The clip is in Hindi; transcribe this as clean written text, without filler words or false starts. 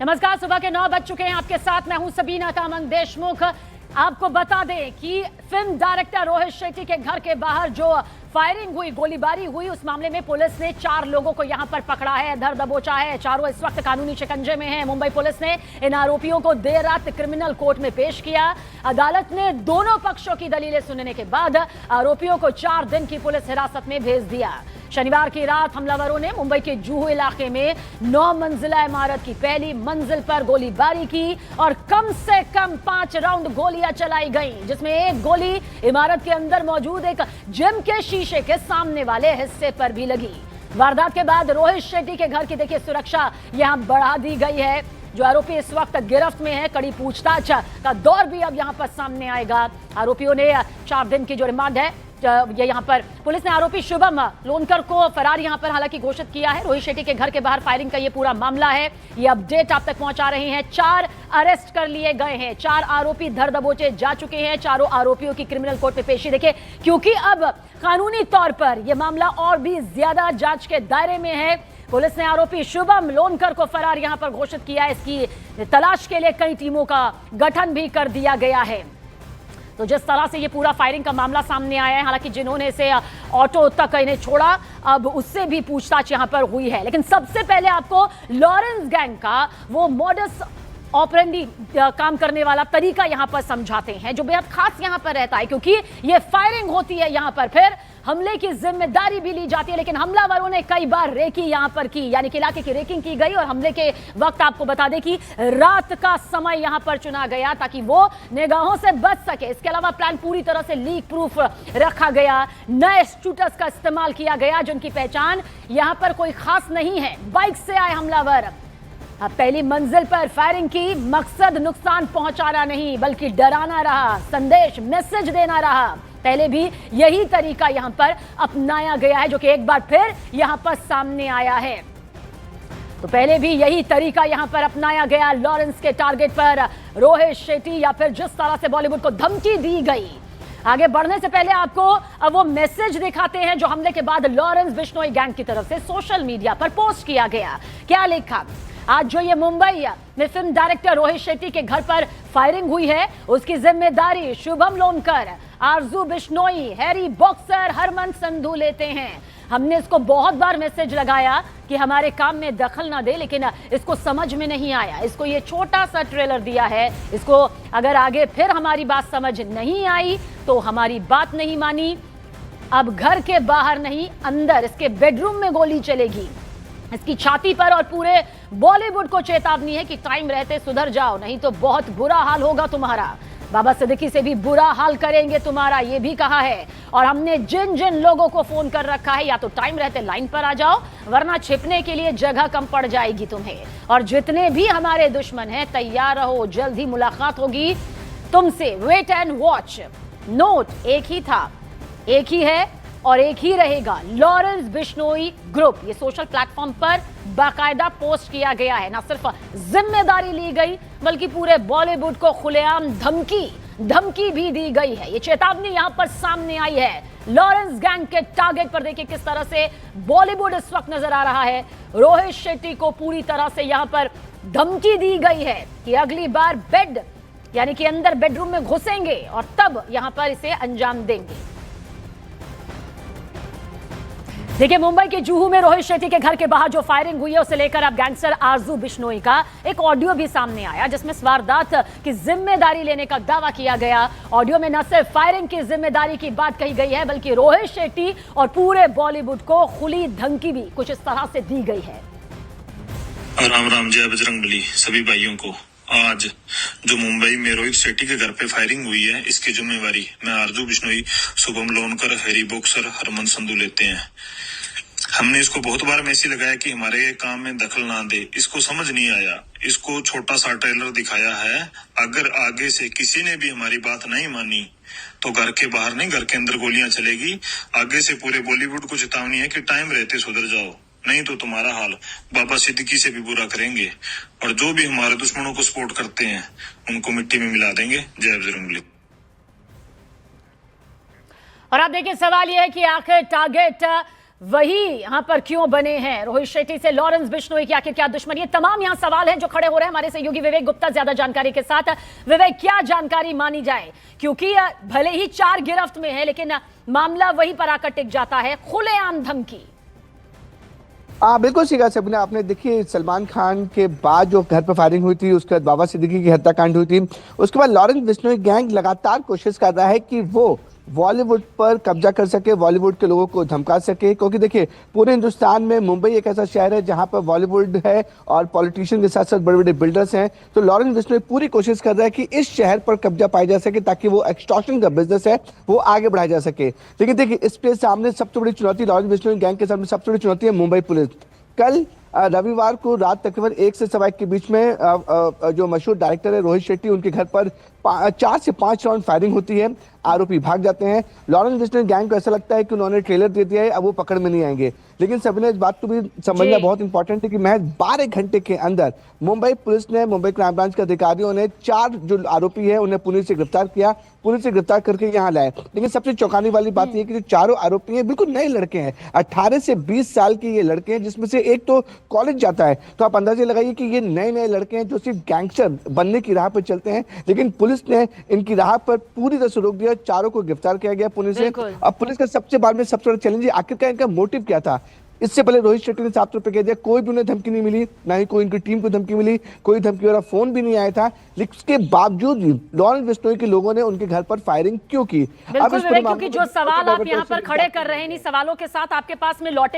नमस्कार, सुबह के 9 बज चुके हैं। आपके साथ मैं हूं सबीना कामंग देशमुख। आपको बता दें कि फिल्म डायरेक्टर रोहित शेट्टी के घर के बाहर जो फायरिंग हुई, गोलीबारी हुई, उस मामले में पुलिस ने 4 लोगों को यहां पर पकड़ा है, धर दबोचा है। चारों इस वक्त कानूनी शिकंजे में हैं। मुंबई पुलिस ने इन आरोपियों को देर रात क्रिमिनल कोर्ट में पेश किया। अदालत ने दोनों पक्षों की दलीलें सुनने के बाद आरोपियों को 4 दिन की पुलिस हिरासत में भेज दिया। शनिवार की रात हमलावरों ने मुंबई के जुहू इलाके में 9 मंजिला इमारत की पहली मंजिल पर गोलीबारी की और कम से कम 5 राउंड गोलियां चलाई गईं, जिसमें एक गोली इमारत के अंदर मौजूद एक जिम के शीशे के सामने वाले हिस्से पर भी लगी। वारदात के बाद रोहित शेट्टी के घर की देखिए सुरक्षा यहां बढ़ा दी गई है। जो आरोपी इस वक्त गिरफ्त में है, कड़ी पूछताछ का दौर भी अब यहां पर सामने आएगा। आरोपियों ने 4 दिन की जो रिमांड है, ये यहां पर पुलिस ने आरोपी शुभम लोनकर को फरार यहां पर हालांकि घोषित किया है। रोहित शेट्टी के घर के बाहर फायरिंग का ये पूरा मामला है, ये अपडेट आप तक पहुंचा रहे हैं। 4 अरेस्ट कर लिए गए हैं, 4 आरोपी धर दबोचे जा चुके हैं। चारों आरोपियों की क्रिमिनल कोर्ट में पेशी देखिए, क्योंकि अब कानूनी तौर पर यह मामला और भी ज्यादा जांच के दायरे में है। पुलिस ने आरोपी शुभम लोनकर को फरार यहां पर घोषित किया है। इसकी तलाश के लिए कई टीमों का गठन भी कर दिया गया है। तो जिस तरह से ये पूरा फायरिंग का मामला सामने आया है, हालांकि जिन्होंने इसे ऑटो तक इन्हें छोड़ा, अब उससे भी पूछताछ यहां पर हुई है। लेकिन सबसे पहले आपको लॉरेंस गैंग का वो मॉडस ऑपरेंडी काम करने वाला तरीका यहां पर समझाते हैं, जो बेहद खास यहां पर रहता है, क्योंकि ये फायरिंग होती है यहां पर, फिर हमले की जिम्मेदारी भी ली जाती है। लेकिन हमलावरों ने कई बार रेकी यहां पर की, यानी कि इलाके की रेकिंग की गई और हमले के वक्त आपको बता दें कि रात का समय यहां पर चुना गया ताकि वो निगाहों से बच सके। इसके अलावा प्लान पूरी तरह से लीक प्रूफ रखा गया। नए शूटर्स का इस्तेमाल किया गया, जिनकी पहचान यहां पर कोई खास नहीं है। बाइक से आए हमलावर पहली मंजिल पर फायरिंग की, मकसद नुकसान पहुंचाना नहीं बल्कि डराना रहा, संदेश मैसेज देना रहा। पहले भी यही तरीका यहां पर अपनाया गया है, जो कि एक बार फिर यहां पर सामने आया है। तो पहले भी यही तरीका यहां पर अपनाया गया। लॉरेंस के टारगेट पर रोहित शेट्टी या फिर जिस तरह से बॉलीवुड को धमकी दी गई। आगे बढ़ने से पहले आपको अब वो मैसेज दिखाते हैं जो हमले के बाद लॉरेंस बिश्नोई गैंग की तरफ से सोशल मीडिया पर पोस्ट किया गया। क्या लिखा? आज जो ये मुंबई में फिल्म डायरेक्टर रोहित शेट्टी के घर पर फायरिंग हुई है, उसकी जिम्मेदारी शुभम लोनकर, आरजू बिश्नोई, हैरी बॉक्सर, हरमन संधू लेते हैं। हमने इसको बहुत बार मैसेज लगाया कि हमारे काम में दखल ना दे, लेकिन इसको समझ में नहीं आया। इसको ये छोटा सा ट्रेलर दिया है। इसको अगर आगे फिर हमारी बात समझ नहीं आई तो हमारी बात नहीं मानी। अब घर के बाहर नहीं, अंदर इसके बेडरूम में गोली चलेगी। इसकी छाती पर और पूरे बॉलीवुड को चेतावनी है कि टाइम रहते सुधर जाओ, नहीं तो बहुत बुरा हाल होगा तुम्हारा। बाबा सिद्दीकी से भी बुरा हाल करेंगे तुम्हारा, ये भी कहा है। और हमने जिन जिन लोगों को फोन कर रखा है, या तो टाइम रहते लाइन पर आ जाओ, वरना छिपने के लिए जगह कम पड़ जाएगी तुम्हें। और जितने भी हमारे दुश्मन हैं, तैयार रहो, जल्द ही मुलाकात होगी तुमसे। Wait and watch. नोट एक ही था, एक ही है और एक ही रहेगा। लॉरेंस बिश्नोई ग्रुप, ये सोशल प्लेटफॉर्म पर बाकायदा पोस्ट किया गया है। ना सिर्फ जिम्मेदारी ली गई बल्कि पूरे बॉलीवुड को खुलेआम धमकी भी दी गई है। ये चेतावनी यहां पर सामने आई है। लॉरेंस गैंग के टारगेट पर देखिए किस तरह से बॉलीवुड इस वक्त नजर आ रहा है। रोहित शेट्टी को पूरी तरह से यहां पर धमकी दी गई है कि अगली बार बेड यानी कि अंदर बेडरूम में घुसेंगे और तब यहां पर इसे अंजाम देंगे। देखिए, मुंबई के जुहू में रोहित शेट्टी के घर के बाहर जो फायरिंग हुई है, उसे लेकर अब गैंगस्टर आरजू बिश्नोई का एक ऑडियो भी सामने आया, जिसमें वारदात की जिम्मेदारी लेने का दावा किया गया। ऑडियो में न सिर्फ फायरिंग की जिम्मेदारी की बात कही गई है, बल्कि रोहित शेट्टी और पूरे बॉलीवुड को खुली धमकी भी कुछ इस तरह से दी गई है। राम राम, जय बजरंगबली सभी भाइयों को। आज जो मुंबई में रोहित शेट्टी के घर पे फायरिंग हुई है, इसकी जिम्मेवारी मैं आरजू बिश्नोई, शुभम लोनकर, हैरी बॉक्सर, हरमन संधू लेते हैं। हमने इसको बहुत बार मैसेज लगाया कि हमारे काम में दखल ना दे, इसको समझ नहीं आया। इसको छोटा सा ट्रेलर दिखाया है। अगर आगे से किसी ने भी हमारी बात नहीं मानी तो घर के बाहर नहीं, घर के अंदर गोलियां चलेगी। आगे से पूरे बॉलीवुड को चेतावनी है कि टाइम रहते सुधर जाओ, नहीं तो तुम्हारा हाल बाबा सिद्दीकी से भी बुरा करेंगे। और जो भी हमारे दुश्मनों को सपोर्ट करते हैं उनको मिट्टी में मिला देंगे। जय बजरंगबली। और आप देखिए, सवाल यह है कि आखिर टारगेट वही यहाँ पर क्यों बने हैं? रोहित शेट्टी से लॉरेंस बिश्नोई की आखिर क्या दुश्मनी? ये तमाम यहाँ सवाल हैं जो खड़े हो रहे हैं। हमारे सहयोगी विवेक गुप्ता ज्यादा जानकारी के साथ। विवेक, क्या जानकारी मानी जाए? क्योंकि भले ही 4 गिरफ्त में है, लेकिन मामला वहीं पर आकर टिक जाता है, खुलेआम धमकी। बिल्कुल सीखा सबने। आपने देखिए सलमान खान के बाद जो घर पर फायरिंग हुई थी, उसके बाद बाबा सिद्दीकी की हत्याकांड हुई थी, उसके बाद लॉरेंस बिश्नोई गैंग लगातार कोशिश कर रहा है कि वो बॉलीवुड पर कब्जा कर सके, बॉलीवुड के लोगों को धमका सके। क्योंकि देखिए पूरे हिंदुस्तान में मुंबई एक ऐसा शहर है जहां पर बॉलीवुड है और पॉलिटिशियन के साथ साथ बड़े बड़े बिल्डर्स हैं। तो लॉरेंस बिश्नोई पूरी कोशिश कर रहा है कि इस शहर पर कब्जा पाया जा सके, ताकि वो एक्सटॉर्शन का बिजनेस है वो आगे बढ़ाया जा सके। लेकिन देखिए इसके सामने सबसे बड़ी चुनौती, लॉरेंस बिश्नोई गैंग के सामने सबसे बड़ी चुनौती है मुंबई पुलिस। कल रविवार को रात तकरीबन 1 से सवा 1 के बीच में जो मशहूर डायरेक्टर है रोहित शेट्टी, उनके घर पर 4 से 5 राउंड फायरिंग होती है। आरोपी भाग जाते हैं। लॉरेंस बिश्नोई गैंग को ऐसा लगता है कि उन्होंने ट्रेलर दे दिया है, अब वो पकड़ में नहीं आएंगे। लेकिन सभी ने इस बात को भी समझना बहुत इंपॉर्टेंट है कि महज 12 घंटे के अंदर मुंबई पुलिस ने, मुंबई क्राइम ब्रांच के अधिकारियों ने 4 जो आरोपी है उन्हें पुलिस से गिरफ्तार किया, पुलिस से गिरफ्तार करके यहाँ लाए। लेकिन सबसे चौंकाने वाली बात यह कि जो चारों आरोपी हैं बिल्कुल नए लड़के हैं, 18 से 20 साल के ये लड़के हैं, जिसमें से एक तो कॉलेज जाता है। तो आप अंदाजा लगाइए कि ये नए नए लड़के हैं जो सिर्फ गैंगस्टर बनने की राह पर चलते हैं। लेकिन पुलिस ने इनकी राह पर पूरी तरह से रोक दिया, चारों को गिरफ्तार किया गया पुलिस से। अब पुलिस का सबसे बाद में सबसे बड़ा चैलेंज आखिरकार इनका मोटिव क्या था। इससे पहले रोहित शेट्टी ने साफ तौर पर कह दिया कोई भी उन्हें धमकी नहीं मिली, ना ही कोई इनकी टीम को धमकी मिली, कोई धमकी वाला फोन भी नहीं आया था। लेकिन इसके बावजूद भी लॉरेंस बिश्नोई के लोगों ने उनके घर पर फायरिंग क्यों की? बिल्कुल विवेक, क्योंकि जो सवाल आप यहाँ पर खड़े कर रहे हैं, इन सवालों के साथ आपके पास में लौटेंगे।